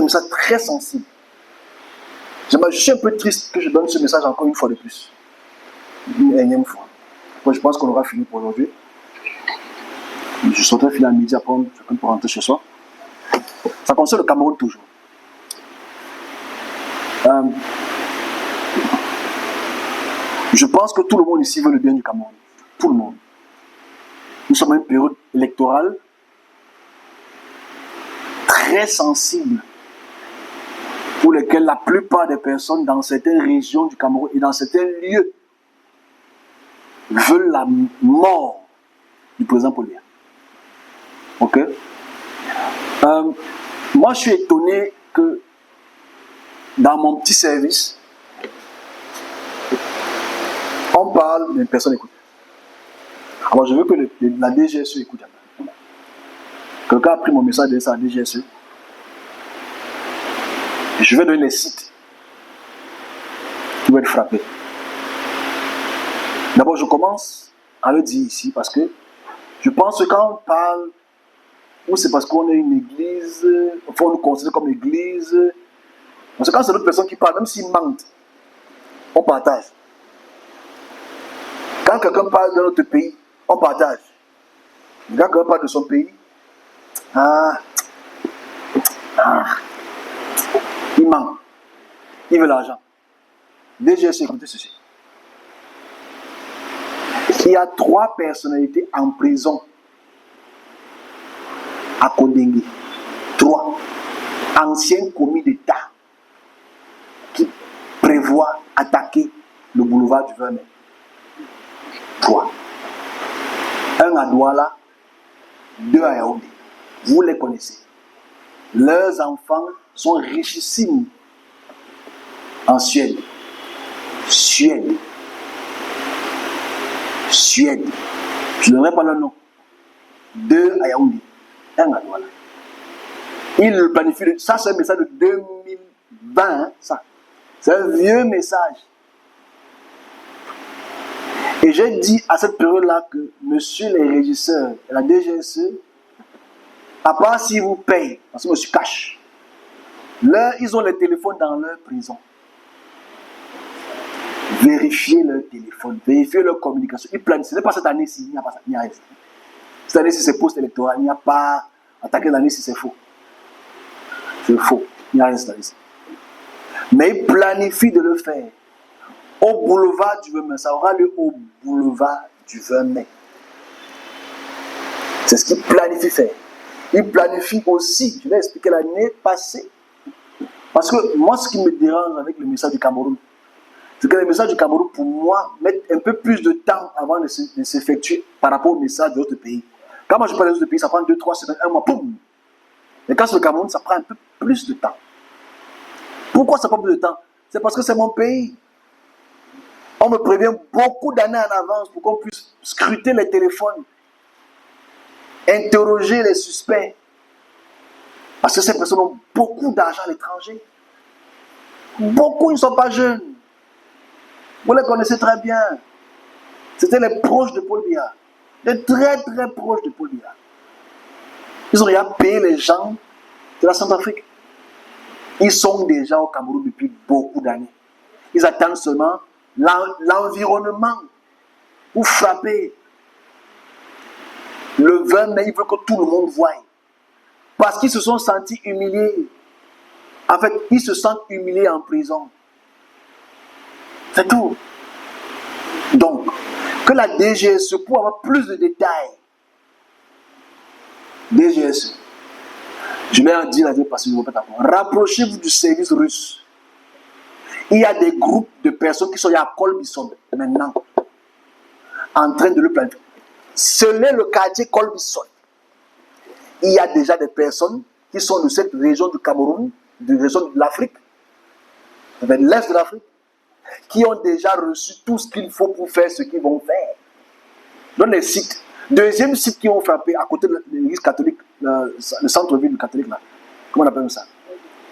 message très sensible. Je suis un peu triste que je donne ce message encore une fois de plus. Une énième fois. Moi, je pense qu'on aura fini pour aujourd'hui. Je souhaiterais finir à midi après chacun pour rentrer chez soi. Ça concerne le Cameroun toujours. Je pense que tout le monde ici veut le bien du Cameroun. Tout le monde. Nous sommes à une période électorale très sensible pour lesquelles la plupart des personnes dans certaines régions du Cameroun et dans certains lieux veulent la mort du président Paul Biya. Ok? Moi, je suis étonné que dans mon petit service, on parle, mais personne n'écoute. Alors, je veux que la DGSE écoute. Quelqu'un a pris mon message de la DGSE. Et je vais donner les sites qui vont être frappés. D'abord, je commence à le dire ici parce que je pense que quand on parle, ou c'est parce qu'on est une église, on nous considère comme église. Parce que quand c'est d'autres personnes qui parlent, même s'ils mentent, on partage. Quand quelqu'un parle de notre pays, on partage. Quand quelqu'un parle de son pays, il ment. Il veut l'argent. DGS, écoutez ceci. Il y a 3 personnalités en prison à Kondengue. 3 anciens commis d'État qui prévoient attaquer le boulevard du 20 mai. 3. Un à Douala, 2 à Yaoundé. Vous les connaissez. Leurs enfants sont richissimes en Suède. Suède. Je ne donnerai pas le nom. 2 à Yaoundé. 1 à Douala. Il le planifie. Ça, c'est un message de 2020. Hein, ça. C'est un vieux message. Et j'ai dit à cette période-là que monsieur les régisseurs et la DGSE, à part s'ils vous payent, parce que monsieur cache, là, ils ont les téléphones dans leur prison. Vérifiez leur téléphone, vérifiez leur communication. Ils planifient. Ce n'est pas cette année-ci, il n'y a pas ça, il n'y a rien. Cette année-ci, c'est post-électoral, il n'y a pas attaqué l'année-ci, c'est faux. C'est faux, il n'y a rien cette année-ci. Mais ils planifient de le faire. Au boulevard du 20 mai, ça aura lieu au boulevard du 20 mai. C'est ce qu'ils planifient faire. Ils planifient aussi, je vais expliquer l'année passée. Parce que moi, ce qui me dérange avec le message du Cameroun, c'est que le message du Cameroun, pour moi, met un peu plus de temps avant de s'effectuer par rapport au message de l'autre pays. Quand moi je parle des autres pays, ça prend 2-3 semaines, 1 mois, poum. Mais quand c'est le Cameroun, ça prend un peu plus de temps. Pourquoi ça prend plus de temps? C'est parce que c'est mon pays. On me prévient beaucoup d'années en avance pour qu'on puisse scruter les téléphones, interroger les suspects. Parce que ces personnes ont beaucoup d'argent à l'étranger. Beaucoup ne sont pas jeunes. Vous les connaissez très bien. C'était les proches de Paul Biya. Les très très proches de Paul Biya. Ils ont déjà payé les gens de la Centrafrique. Ils sont déjà au Cameroun depuis beaucoup d'années. Ils attendent seulement l'environnement pour frapper. Le 20 mai, ils veulent que tout le monde voie. Parce qu'ils se sont sentis humiliés. En fait, ils se sentent humiliés en prison. C'est tout. Donc, que la DGSE, pour avoir plus de détails, DGSE, je l'ai dit la dernière fois, je répète encore, rapprochez-vous du service russe. Il y a des groupes de personnes qui sont à Kolbison maintenant, en train de le planifier. Seul le quartier Kolbison. Il y a déjà des personnes qui sont de cette région du Cameroun, de la région de l'Afrique, de l'Est de l'Afrique, qui ont déjà reçu tout ce qu'il faut pour faire ce qu'ils vont faire. Dans les sites. Deuxième site qui ont frappé à côté de l'église catholique, le centre-ville catholique là. Comment on appelle ça?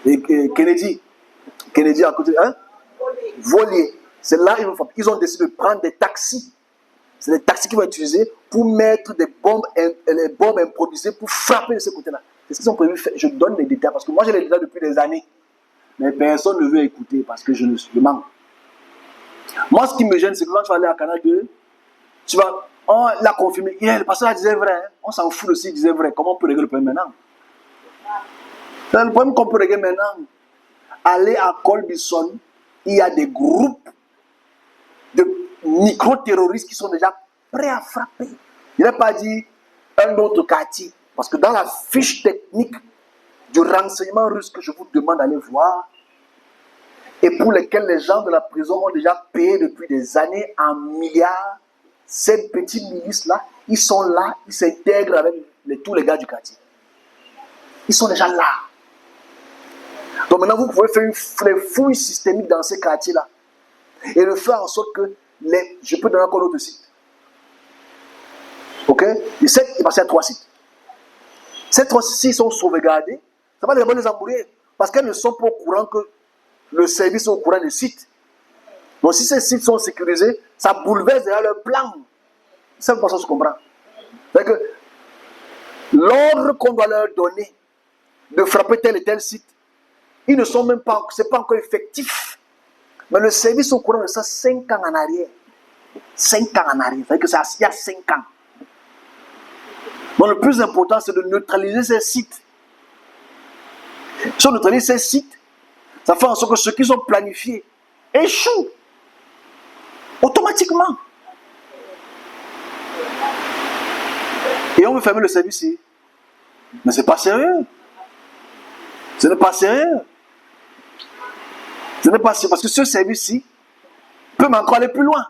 Et Kennedy à côté, hein? Volier. C'est là qu'ils ont frappé. Ils ont décidé de prendre des taxis. C'est des taxis qu'ils vont utiliser pour mettre des bombes improvisées pour frapper de ce côté-là. Qu'est-ce qu'ils ont prévu faire? Je donne les détails parce que moi j'ai les détails depuis des années. Mais personne ne veut écouter parce que je mens. Moi, ce qui me gêne, c'est que quand tu vas aller à Canal 2, tu vas. On l'a confirmé. Le pasteur là disait vrai. Hein. On s'en fout aussi, il disait vrai. Comment on peut régler le problème maintenant? C'est le problème qu'on peut régler maintenant. Aller à Colbison, il y a des groupes de micro-terroristes qui sont déjà prêts à frapper. Il n'a pas dit un autre quartier. Parce que dans la fiche technique du renseignement russe que je vous demande d'aller voir, et pour lesquels les gens de la prison ont déjà payé depuis des années en milliards, ces petites milices-là, ils sont là, ils s'intègrent avec tous les gars du quartier. Ils sont déjà là. Donc maintenant, vous pouvez faire une fouille systémique dans ces quartiers-là et le faire en sorte que je peux donner encore d'autres sites. Ok? Il est passé à 3 sites. Ces 3 sites sont sauvegardés, ça va les embrouiller parce qu'elles ne sont pas au courant que le service est au courant des sites. Donc si ces sites sont sécurisés, ça bouleverse déjà leur plan. Ça ne se comprend. C'est que l'ordre qu'on doit leur donner de frapper tel et tel site, ils ne sont même pas, c'est pas encore effectif. Mais le service est au courant de ça 5 ans en arrière. 5 ans en arrière. C'est-à-dire que c'est il y a 5 ans. Donc le plus important, c'est de neutraliser ces sites. Si on neutralise ces sites, ça fait en sorte que ceux qui sont planifiés échouent automatiquement. Et on veut fermer le service ici. Mais c'est pas sérieux. Ce n'est pas sérieux. Ce n'est pas sérieux. Parce que ce service-ci peut encore aller plus loin.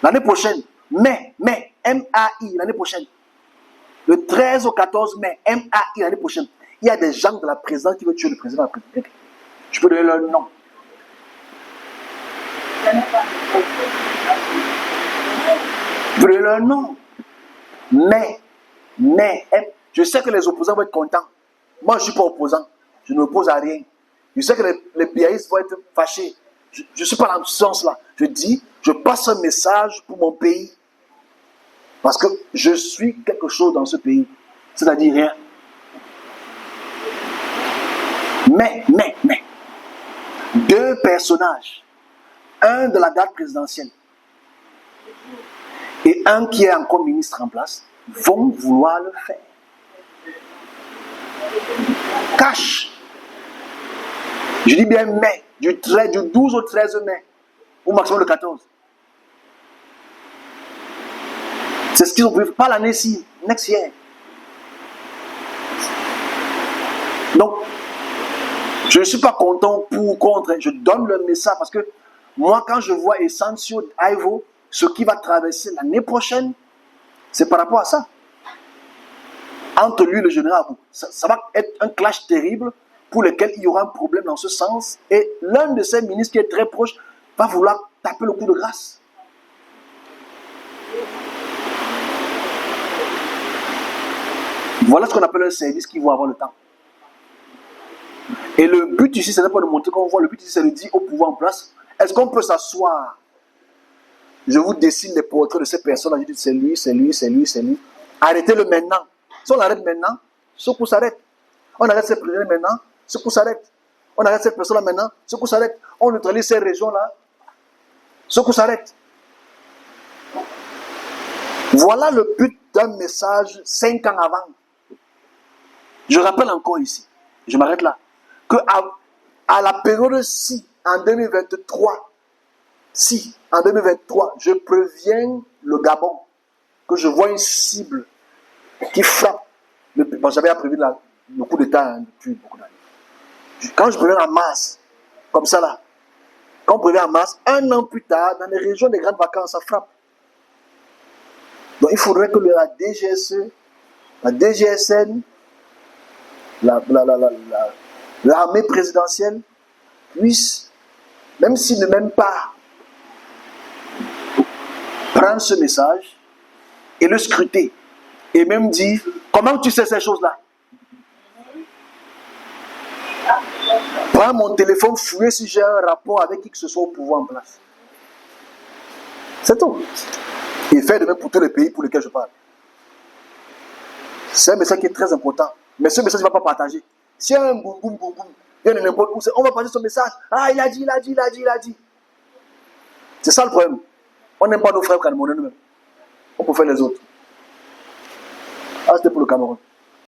L'année prochaine, mai, M-A-I, l'année prochaine. Le 13 au 14 mai, M-A-I, l'année prochaine. Il y a des gens de la présidence qui veulent tuer le président de la République. Je peux donner leur nom. Je peux donner leur nom. Mais, je sais que les opposants vont être contents. Moi, je ne suis pas opposant. Je ne m'oppose à rien. Je sais que les biaïstes vont être fâchés. Je ne suis pas dans ce sens-là. Je dis, je passe un message pour mon pays. Parce que je suis quelque chose dans ce pays. C'est-à-dire rien. Mais, 2 personnages, un de la garde présidentielle et un qui est encore ministre en place, vont vouloir le faire. Cash. Je dis bien mai, du 12 au 13 mai, ou maximum le 14. C'est ce qu'ils ont prévu, pas l'année-ci, next year. Donc, je ne suis pas content pour ou contre, je donne le message parce que moi, quand je vois Essentio Aivo, ce qui va traverser l'année prochaine, c'est par rapport à ça. Entre lui et le général, ça va être un clash terrible pour lequel il y aura un problème dans ce sens. Et l'un de ces ministres qui est très proche va vouloir taper le coup de grâce. Voilà ce qu'on appelle un service qui va avoir le temps. Et le but ici, ce n'est pas de montrer qu'on voit, le but ici, c'est de dire au pouvoir en place, est-ce qu'on peut s'asseoir? Je vous dessine les portraits de ces personnes-là, je dis c'est lui, c'est lui, c'est lui, c'est lui. Arrêtez-le maintenant. Si on l'arrête maintenant, ce coup s'arrête. On arrête ces prisonniers maintenant, ce coup s'arrête. On arrête cette personne-là maintenant, ce coup s'arrête. On neutralise ces régions-là, ce coup s'arrête. Voilà le but d'un message 5 ans avant. Je rappelle encore ici, je m'arrête là, que à la période si, en 2023, je préviens le Gabon que je vois une cible qui frappe. Bon, j'avais prévu le coup d'État depuis beaucoup d'années. Quand je préviens en masse, comme ça là, quand on prévient en masse, 1 an plus tard, dans les régions des grandes vacances, ça frappe. Donc il faudrait que la DGSE, la DGSN, l'armée présidentielle puisse, même s'ils ne m'aiment pas, prendre ce message et le scruter. Et même dire, comment tu sais ces choses-là? Prends mon téléphone, fouiller si j'ai un rapport avec qui que ce soit au pouvoir en place. C'est tout. Et faire de même pour tous les pays pour lesquels je parle. C'est un message qui est très important. Mais ce message ne va pas partager. Si y a un boum boum boum boum, il y a n'importe où, on va passer ce message. Ah, il a dit, il a dit, il a dit, il a dit. C'est ça le problème. On n'aime pas nos frères camerounais nous-mêmes. On peut faire les autres. Ah, c'était pour le Cameroun.